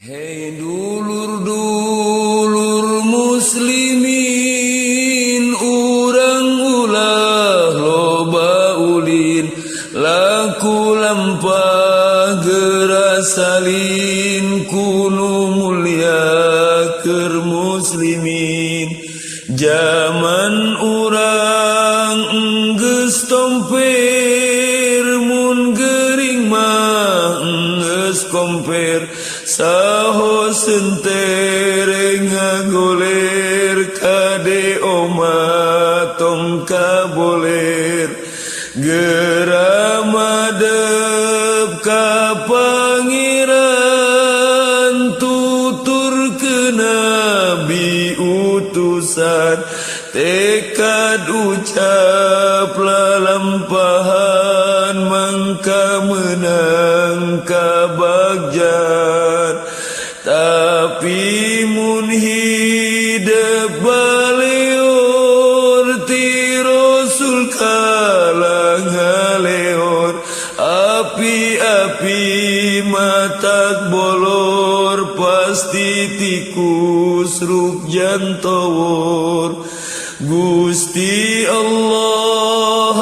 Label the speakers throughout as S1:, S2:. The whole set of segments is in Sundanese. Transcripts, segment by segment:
S1: Hei dulur-dulur muslimin, urang ulah loba ulin, laku lampah gerasalin, kunu mulia keur muslimin. Zaman urang geus tomper, mun gering mah geus komper. Saho sentereng ngagoler, kade oma tong kaboler. Geura madep ka pangeran, tutur ke nabi utusan. Tekad ucap lalampahan, mangka menang kabagjan. Tapi mun hidup baleor, ti Rasul kalang ngaleor. Api-api matak bolor, pasti tikus ruk jantowor. Gusti Allah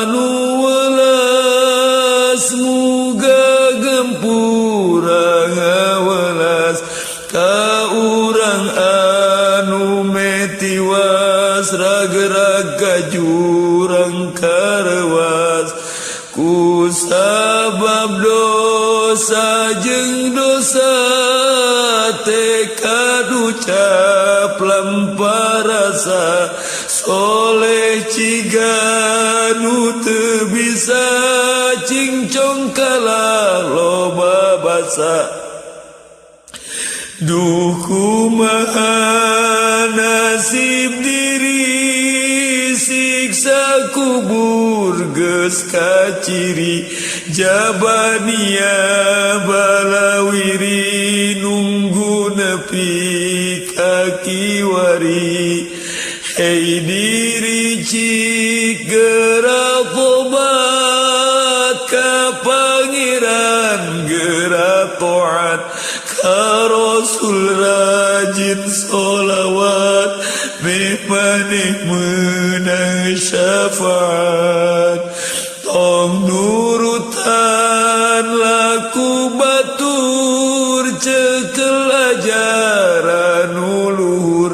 S1: anu welas, muga gempura ngawelas ka urang anu metiwas, ragerag ka jurang karewas. Ku sabab dosa jeung dosa, tekad ucap lampah rasa. Soleh ciga nu teu bisa, cingcong kalah loba basa. Duh kumaha nasib diri, siksa kubur geus kaciri. Jabania balawiri, nunggu nepi ka kiwari. Hei diri cik geura tobat ka pangeran, geura taat ka Rasul, rajin sholawat, maneh meunang syafaat. Tong nurutan laku batur, cekel ajaran uluhur.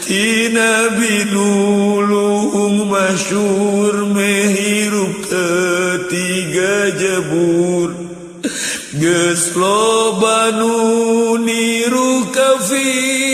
S1: Ti Nabi nulung masyhur, mehirup ketiga jebur. Geus loba nu niru kafir,